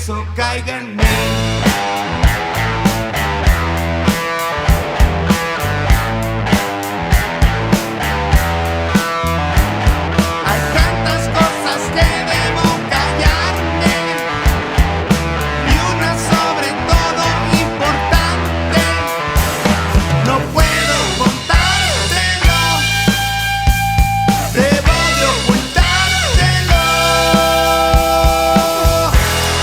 eso caiga en mí. Hay tantas cosas que debo callarme y una sobre todo importante. No puedo contártelo, debo de ocultártelo.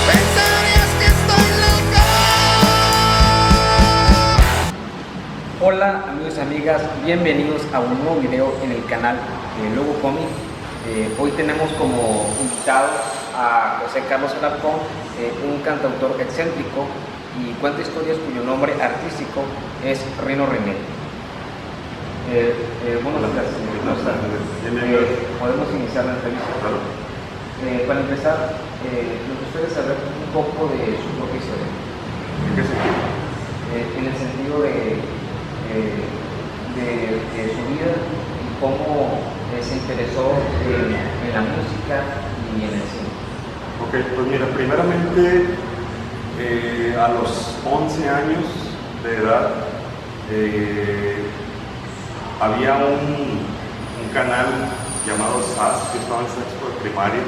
Pensarías que estoy loco. Hola amigos y amigas, bienvenidos a un nuevo video en el canal de Lobo Comic. Hoy tenemos como invitado a José Carlos Alarcón, un cantautor excéntrico y cuenta historias cuyo nombre artístico es Rino René. Buenos días, ¿cómo están? Podemos iniciar la entrevista. Claro. Para empezar, nos gustaría saber un poco de su propia historia. ¿En qué sentido? En el sentido de su vida y cómo se interesó en la música y en el cine. Ok, pues mira, primeramente a los 11 años de edad había un canal llamado SAS que estaba en sexto de primaria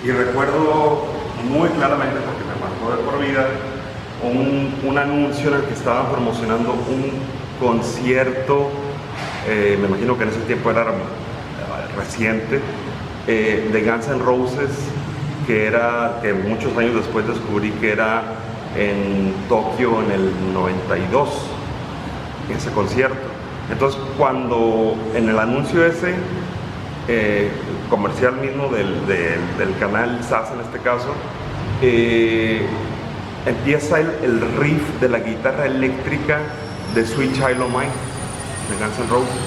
y recuerdo muy claramente, porque me marcó de por vida, un anuncio en el que estaban promocionando un concierto, me imagino que en ese tiempo era reciente, de Guns N' Roses, que muchos años después descubrí que era en Tokio en el 92, ese concierto. Entonces cuando en el anuncio ese, comercial mismo del canal SAS en este caso, empieza el riff de la guitarra eléctrica de Sweet Child O' Mine de Guns N' Roses,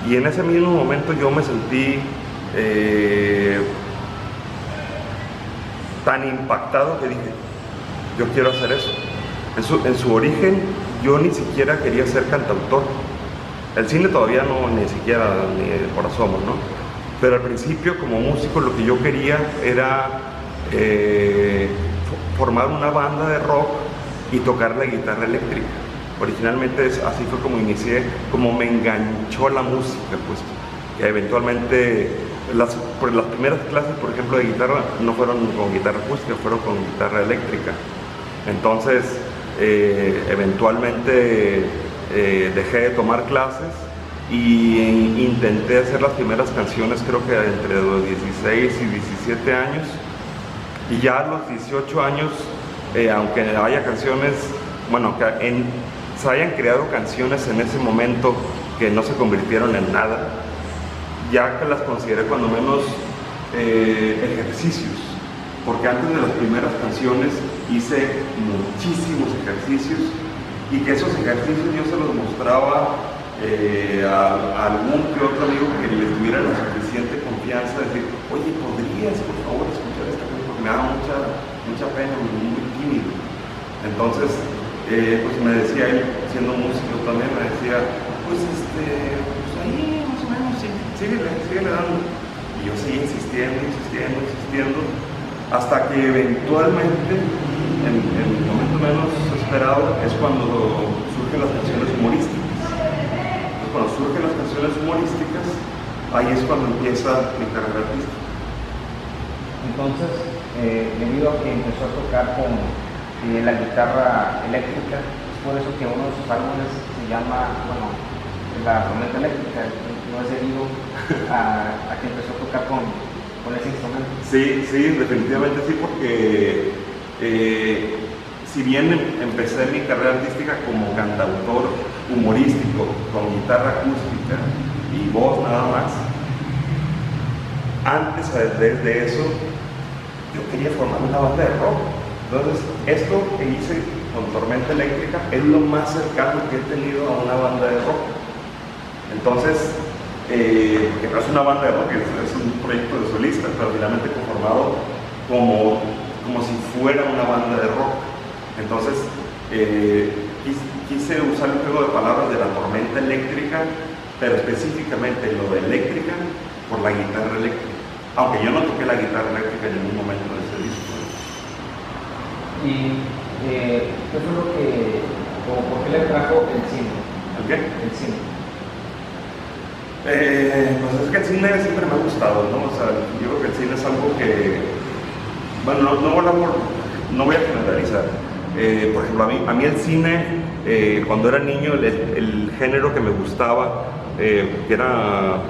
y en ese mismo momento yo me sentí tan impactado que dije, yo quiero hacer eso. En su origen yo ni siquiera quería ser cantautor, el cine todavía no, ni siquiera ni por asomo, ¿no? Pero al principio como músico lo que yo quería era formar una banda de rock y tocar la guitarra eléctrica. Originalmente así fue como inicié, como me enganchó la música, pues, que eventualmente las primeras clases, por ejemplo, de guitarra no fueron con guitarra acústica, fueron con guitarra eléctrica. Entonces, eventualmente dejé de tomar clases y intenté hacer las primeras canciones, creo que entre los 16 y 17 años. Y ya a los 18 años, aunque haya canciones, bueno, se hayan creado canciones en ese momento que no se convirtieron en nada, ya que las consideré cuando menos ejercicios, porque antes de las primeras canciones hice muchísimos ejercicios y que esos ejercicios yo se los mostraba a algún que otro amigo que les tuviera la suficiente confianza de decir, oye, ¿podrías por favor escuchar esta canción? Porque me da mucha pena, muy tímido. Entonces, pues me decía él, siendo músico también, me decía, pues ahí más o menos, síguele dando. Y yo seguí insistiendo, hasta que eventualmente, en el momento menos esperado, es cuando surgen las canciones humorísticas. Entonces, cuando surgen las canciones humorísticas, ahí es cuando empieza mi carrera artística. Entonces, debido a que empezó a tocar con la guitarra eléctrica, es por eso que uno de sus álbumes se llama, bueno, La Tormenta Eléctrica, no es debido a que empezó a tocar con ese instrumento. Sí, definitivamente sí, porque si bien empecé mi carrera artística como cantautor humorístico, con guitarra acústica y voz nada más, antes de eso yo quería formar una banda de rock. Entonces, esto que hice con Tormenta Eléctrica es lo más cercano que he tenido a una banda de rock. Entonces, que no es una banda de rock, es un proyecto de solista, pero finalmente conformado como si fuera una banda de rock. Entonces, quise usar un juego de palabras de la tormenta eléctrica, pero específicamente lo de eléctrica por la guitarra eléctrica. Aunque yo no toqué la guitarra eléctrica en ningún momento de ese disco. ¿Y qué fue lo que, o por qué le trajo el cine? ¿El qué? El cine. Pues es que el cine siempre me ha gustado, ¿no? O sea, yo creo que el cine es algo que, bueno, no voy a generalizar. Por ejemplo, a mí el cine, cuando era niño, el género que me gustaba, que era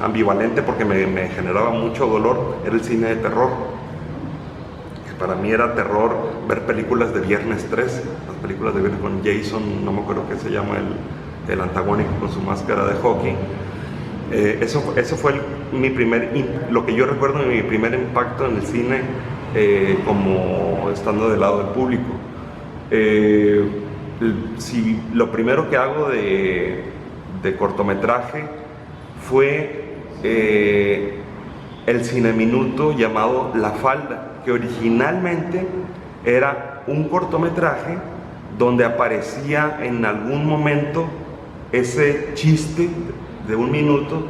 ambivalente porque me generaba mucho dolor, era el cine de terror. Que para mí era terror ver películas de Viernes 3, las películas de Viernes con Jason, no me acuerdo qué se llama, el antagónico con su máscara de hockey. Eso fue lo que yo recuerdo de mi primer impacto en el cine, como estando del lado del público. Si lo primero que hago de cortometraje fue el cineminuto llamado La Falda, que originalmente era un cortometraje donde aparecía en algún momento ese chiste de 1 minuto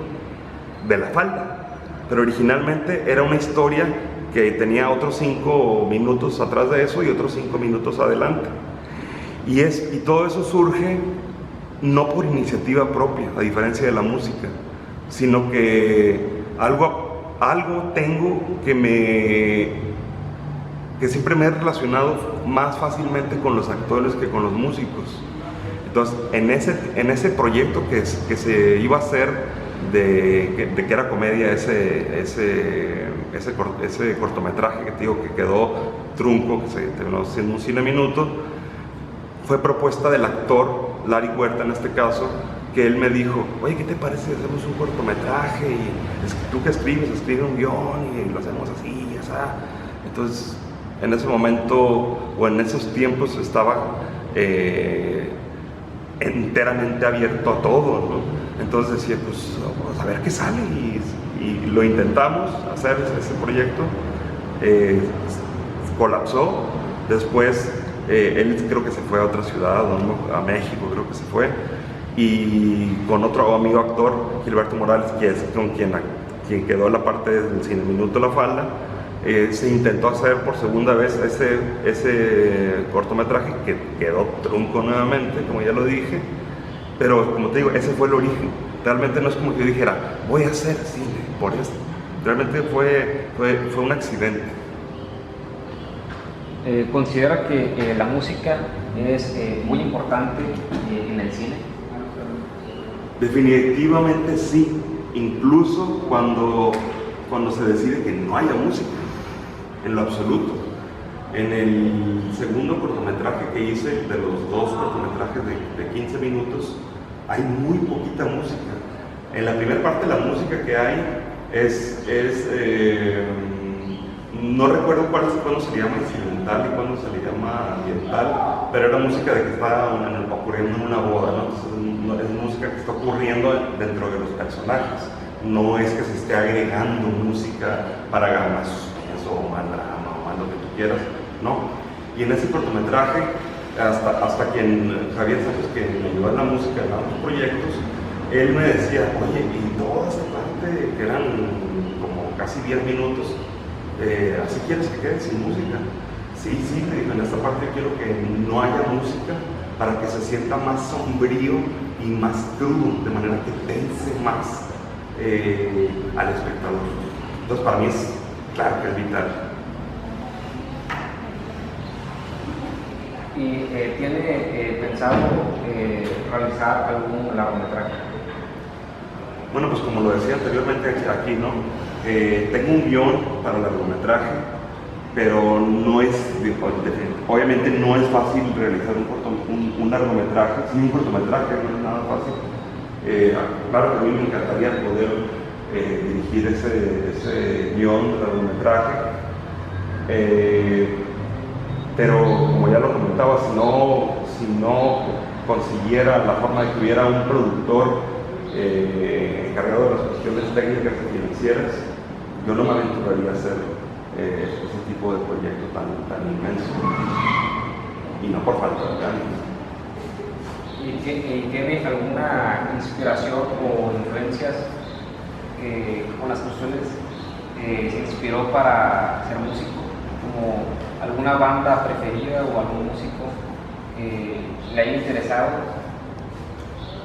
de la falda, pero originalmente era una historia que tenía otros 5 minutos atrás de eso y otros 5 minutos adelante. Y todo eso surge no por iniciativa propia, a diferencia de la música, sino que algo tengo que siempre me he relacionado más fácilmente con los actores que con los músicos. Entonces, en ese proyecto que se iba a hacer de que era comedia, ese cortometraje que te digo que quedó trunco, que se terminó siendo un cineminuto, fue propuesta del actor Larry Huerta en este caso, que él me dijo, oye, ¿qué te parece si hacemos un cortometraje? Y tú que escribe un guión y lo hacemos así, ya sabes. Entonces, en ese momento o en esos tiempos estaba enteramente abierto a todo, ¿no? Entonces decía, pues a ver qué sale, y lo intentamos hacer ese proyecto. Colapsó. Después él creo que se fue a otra ciudad, ¿no? A México creo que se fue, y con otro amigo actor, Gilberto Morales, que es con quien quedó la parte del cineminuto La Falda. Se intentó hacer por segunda vez ese cortometraje, que quedó trunco nuevamente, como ya lo dije, pero como te digo, ese fue el origen. Realmente no es como que yo dijera, voy a hacer cine por esto. Realmente fue un accidente. ¿Considera que la música es muy importante en el cine? Definitivamente sí, incluso cuando se decide que no haya música, en lo absoluto. En el segundo cortometraje que hice, de los 2 cortometrajes de 15 minutos, hay muy poquita música. En la primera parte la música que hay no recuerdo cuándo se le llama incidental y cuándo se le llama ambiental, pero era música de que está ocurriendo en una boda, ¿no? Entonces, es música que está ocurriendo dentro de los personajes, no es que se esté agregando música para hacer más suspenso o más drama o más lo que tú quieras, ¿no? Y en ese cortometraje, hasta quien, Javier Sánchez, que me ayudó en la música en otros proyectos, él me decía, oye, y toda esta parte que eran como casi 10 minutos, ¿así quieres que quede sin música? Sí, te digo, en esta parte quiero que no haya música para que se sienta más sombrío y más crudo, de manera que tense más al espectador. Entonces, para mí es claro que es vital. ¿Y tiene pensado realizar algún largometraje? Bueno, pues como lo decía anteriormente aquí, ¿no? Tengo un guión para el largometraje, pero no es, obviamente no es fácil realizar un largometraje, sin un cortometraje no es nada fácil. Claro que a mí me encantaría poder dirigir ese guión de largometraje, pero como ya lo comentaba, si no consiguiera la forma de que hubiera un productor encargado de las cuestiones técnicas y financieras, yo no me aventuraría a hacer ese tipo de proyecto tan inmenso, y no por falta de ganas. ¿Y tiene alguna inspiración o influencias con las cuestiones que se inspiró para ser músico? Como alguna banda preferida o algún músico que le haya interesado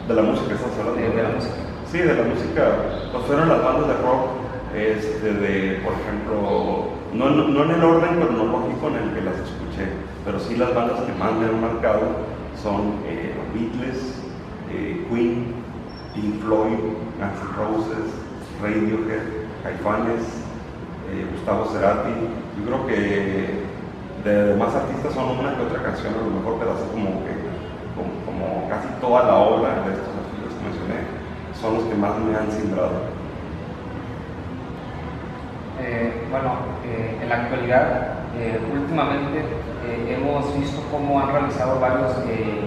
De la música estás hablando. de la música? Sí, de la música, pues fueron las bandas de rock, por ejemplo, no en el orden cronológico en el que las escuché, pero sí las bandas que más me han marcado son los Beatles, Queen, Pink Floyd, Guns N' Roses, Radiohead, Caifanes, Gustavo Cerati. Yo creo que de demás artistas son una que otra canción, a lo mejor pedazo como casi toda la obra de estos artistas que mencioné, son los que más me han simbrado. En la actualidad, últimamente hemos visto cómo han realizado varios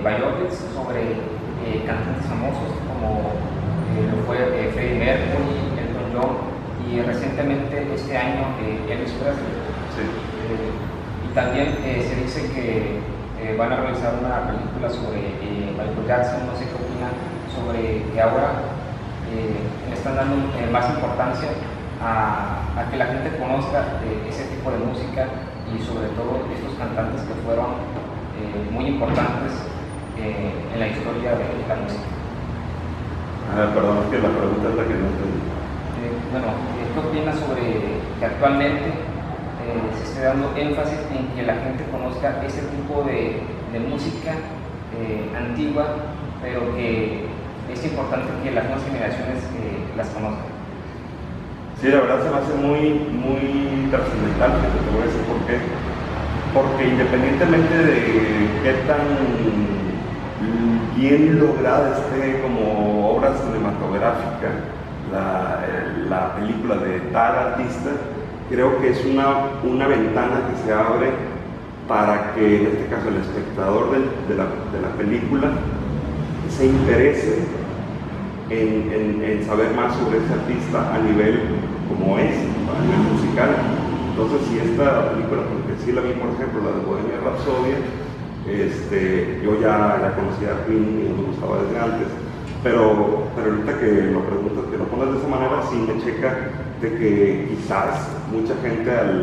biopics sobre cantantes famosos como lo fue Freddie Mercury, Elton John y recientemente este año Elvis Presley. Sí. Y también se dice que van a realizar una película sobre Michael Jackson. No sé qué opinan sobre que ahora le están dando más importancia a que la gente conozca ese tipo de música y sobre todo estos cantantes que fueron muy importantes en la historia de la música. Perdón, es que la pregunta es la que no entendí. ¿Qué opinas sobre que actualmente se esté dando énfasis en que la gente conozca ese tipo de música antigua, pero que es importante que las nuevas generaciones las conozcan? Sí, la verdad se me hace muy trascendental, te voy a decir por qué. Porque independientemente de qué tan bien lograda esté como obra cinematográfica la película de tal artista, creo que es una ventana que se abre para que en este caso el espectador de la película se interese en saber más sobre ese artista a nivel como es, a nivel musical. Entonces, si esta película, porque sí la vi, por ejemplo, la de Bohemian Rhapsody, yo ya conocía a Queen y me gustaba desde antes, pero ahorita que lo preguntas, que lo pones de esa manera, sí me checa de que quizás mucha gente al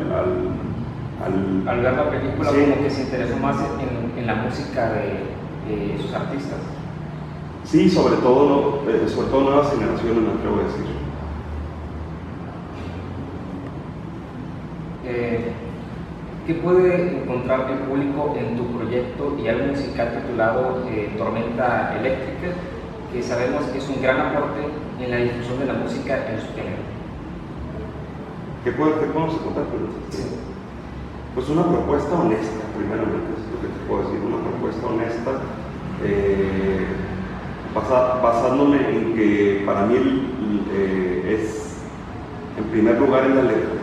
ver la película, sí, como que se interesó más en la música de sus artistas. Sí, sobre todo nuevas generaciones, me atrevo a decir. ¿Qué puede encontrar el público en tu proyecto y álbum musical titulado Tormenta Eléctrica, que sabemos que es un gran aporte en la difusión de la música en su género? ¿Qué podemos encontrar? Pues una propuesta honesta, primeramente, es lo que te puedo decir, una propuesta honesta, basándome en que para mí es, en primer lugar, en la letra.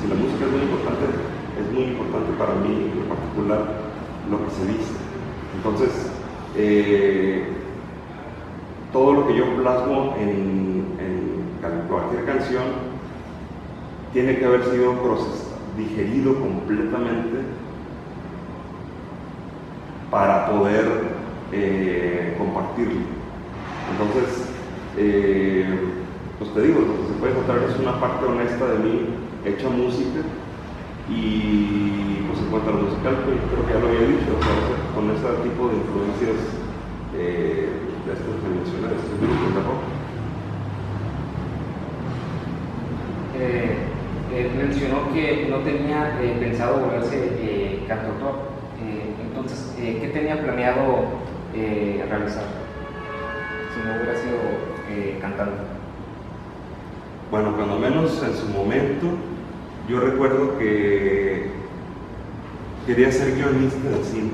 Si la música es muy importante para mí en particular lo que se dice. Entonces, todo lo que yo plasmo en cualquier canción tiene que haber sido digerido completamente para poder compartirlo. Entonces, pues te digo, lo que se puede encontrar es una parte honesta de mí hecha música. Y pues en cuanto a lo musical, pues, creo que ya lo había dicho, o sea, con ese tipo de influencias de estos que mencioné, de estos grupos de rock. Mencionó que no tenía pensado volverse cantautor. Entonces, ¿qué tenía planeado realizar si no hubiera sido cantante? Bueno, cuando menos en su momento, yo recuerdo que quería ser guionista de cine,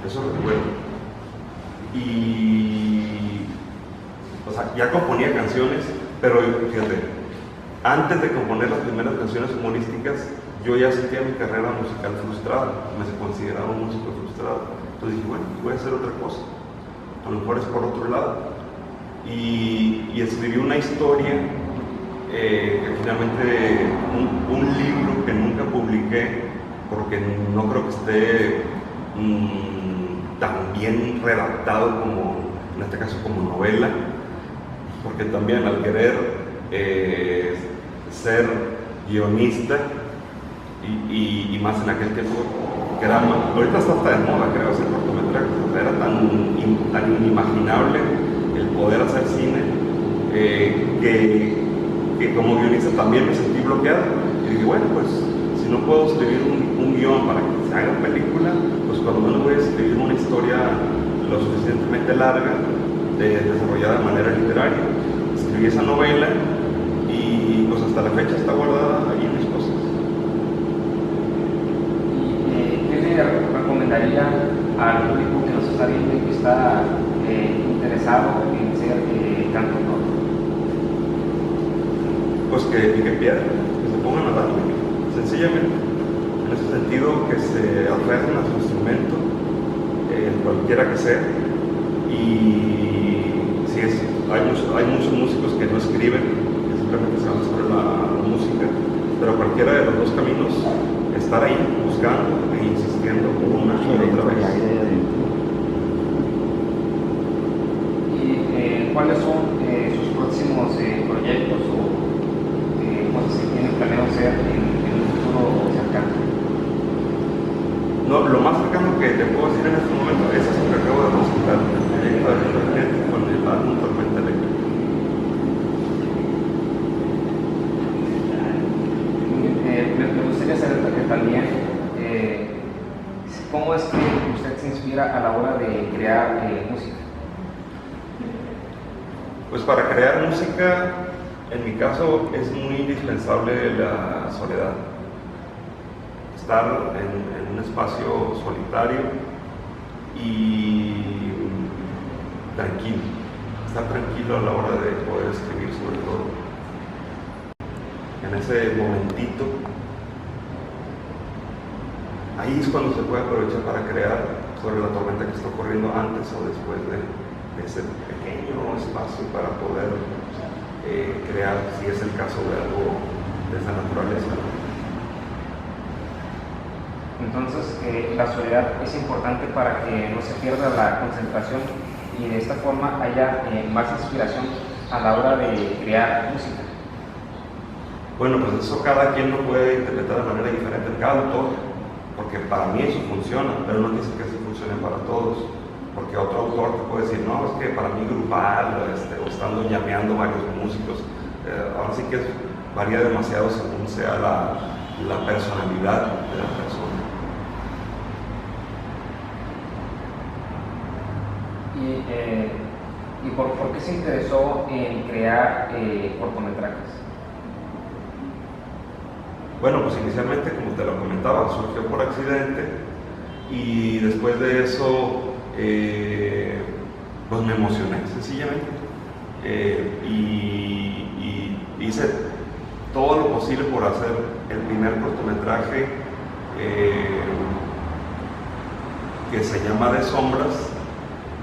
eso recuerdo. Y, o sea, ya componía canciones, pero fíjate, antes de componer las primeras canciones humorísticas, yo ya sentía mi carrera musical frustrada, me consideraba un músico frustrado. Entonces dije, bueno, voy a hacer otra cosa, a lo mejor es por otro lado. Y escribí una historia, que finalmente un libro que nunca publiqué, porque no creo que esté tan bien redactado como, en este caso, como novela, porque también al querer ser guionista, y más en aquel tiempo que era, ahorita está hasta de moda, creo, hacer cortometrajes. Era tan inimaginable el poder hacer cine que como guionista también me sentí bloqueado. Y dije, bueno, pues si no puedo escribir un guión para que se haga película, pues cuando menos voy a escribir una historia lo suficientemente larga, desarrollada de manera literaria. Escribí esa novela y pues hasta la fecha está guardada ahí en mis cosas. ¿Y qué le recomendaría al público que nos está viendo y que está interesado en ser cantautor? Pues que pique piedra, que se pongan a darle, sencillamente. En ese sentido, que se aferren a su instrumento, cualquiera que sea. Y sí, hay muchos músicos que no escriben, que simplemente se van sobre la música, pero cualquiera de los dos caminos, estar ahí buscando e insistiendo una y otra vez. ¿Y cuáles son sus próximos proyectos o cosas que tienen planeado hacer en un futuro cercano? No, lo más cercano que te puedo decir en este momento es eso que acabo de presentar, el proyecto de Internet con el álbum Tormenta Eléctrica. Me gustaría saber también cómo es que usted se inspira a la hora de crear música. Pues para crear música, en mi caso, es muy indispensable la soledad. Estar en un espacio solitario y tranquilo. Estar tranquilo a la hora de poder escribir, sobre todo. En ese momentito, ahí es cuando se puede aprovechar para crear sobre la tormenta que está ocurriendo antes o después de ese pequeño espacio para poder crear, si es el caso de algo de esa naturaleza. Entonces, la soledad es importante para que no se pierda la concentración y de esta forma haya más inspiración a la hora de crear música. Bueno, pues eso cada quien lo puede interpretar de manera diferente en cada autor, porque para mí eso funciona, pero no dice que eso funcione para todos, porque otro autor te puede decir, no, es que para mí grupal, o estando llameando varios músicos, ahora sí que varía demasiado según sea la personalidad de la persona. ¿Y por qué se interesó en crear cortometrajes? Bueno, pues inicialmente, como te lo comentaba, surgió por accidente y después de eso, pues me emocioné, sencillamente. Y hice todo lo posible por hacer el primer cortometraje que se llama De Sombras,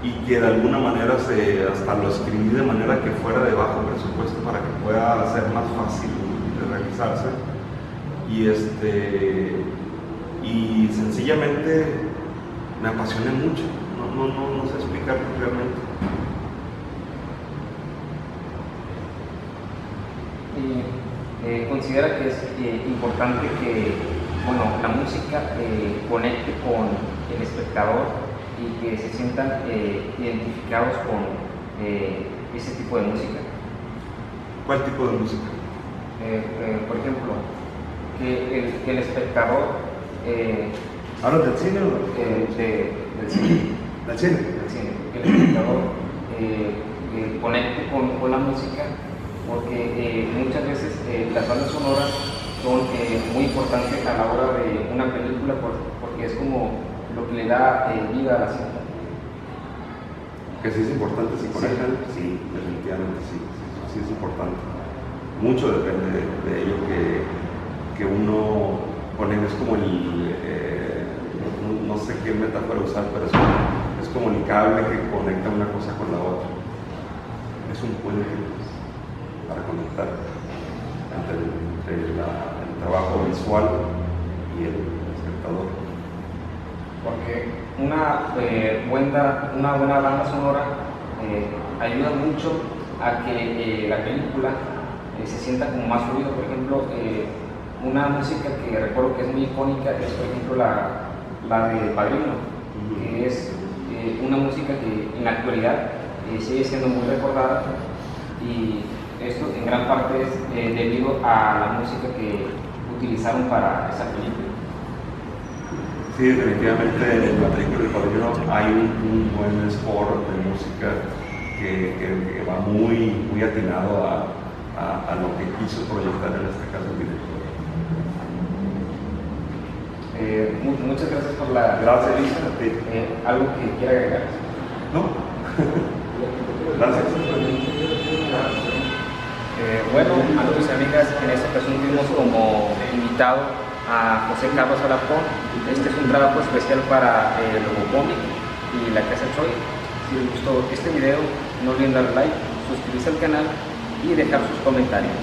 y que de alguna manera hasta lo escribí de manera que fuera de bajo presupuesto para que pueda ser más fácil de realizarse. Y sencillamente me apasioné mucho, no sé explicarlo realmente. Y considera que es importante que la música conecte con el espectador y que se sientan identificados con ese tipo de música. ¿Cuál tipo de música? Por ejemplo, que el espectador ¿Hablas del cine o del cine? del cine? Del cine, que el espectador conecte con la música, porque muchas veces las bandas sonoras son muy importantes a la hora de una película porque es como lo que le da vida a la cinta. Que sí es importante, si conectan, sí, definitivamente sí es importante. Mucho depende de ello que uno pone, es como no sé qué metáfora usar, pero es como el cable que conecta una cosa con la otra. Es un puente para conectar entre el trabajo visual y el espectador. Porque una buena banda sonora ayuda mucho a que la película se sienta como más fluido. Por ejemplo, Una música que recuerdo que es muy icónica es, por ejemplo, la de Padrino, que es una música que en la actualidad sigue siendo muy recordada, y esto en gran parte es debido a la música que utilizaron para esa película. Sí, definitivamente en la película del Padrino hay un buen score de música que va muy atinado a lo que quiso proyectar en este caso el director. Muchas gracias por la Gracias, entrevista. a ti. ¿Algo que quiera agregar? ¿No? Gracias. Bueno, amigos y amigas, en esta ocasión tuvimos como invitado a José Carlos Alarcón. Este es un trabajo especial para el Logocomic y la Casa Choi. Si les gustó este video, no olviden darle like, suscribirse al canal y dejar sus comentarios.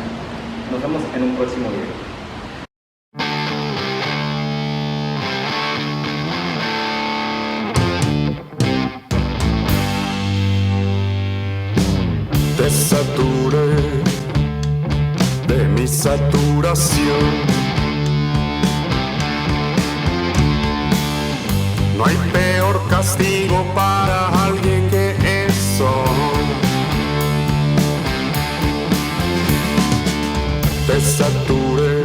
Nos vemos en un próximo video. Te saturé de mi saturación. No hay peor castigo para alguien que eso. Te saturé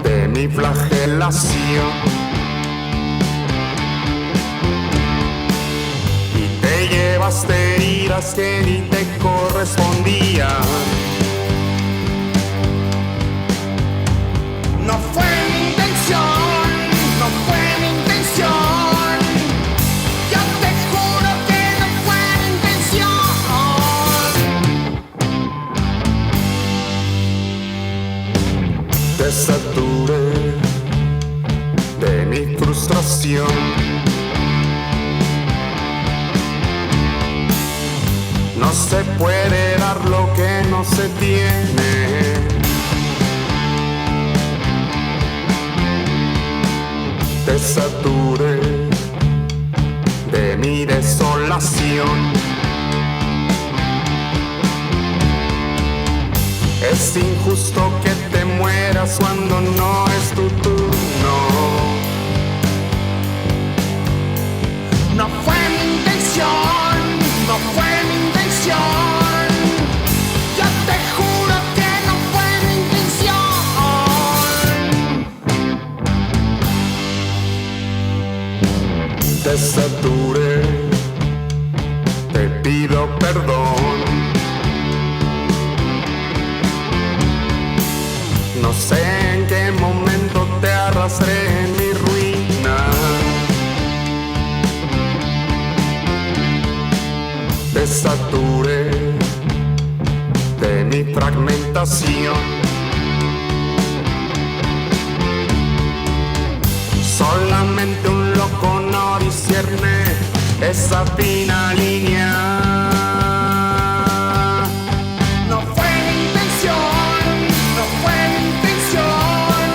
de mi flagelación. Te llevaste iras que ni te correspondían. No fue mi intención, no fue mi intención. Yo te juro que no fue mi intención. Te saturé de mi frustración. No se puede dar lo que no se tiene. Te saturé de mi desolación. Es injusto que te mueras cuando no es tu turno. No fue mi intención, no fue mi intención. Yo te juro que no fue mi intención. Te saturé, te pido perdón. No sé en qué momento te arrastré en mi ruina. Te saturé de mi fragmentación. Solamente un loco no discierne esa fina línea. No fue mi intención, no fue mi intención.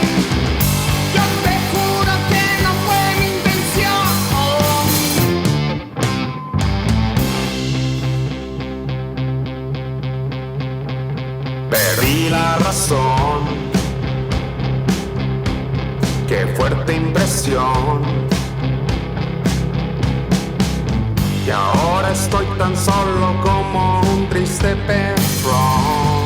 Yo te juro que no fue mi intención. Perdí la razón. Qué fuerte impresión. Y ahora estoy tan solo como un triste perro.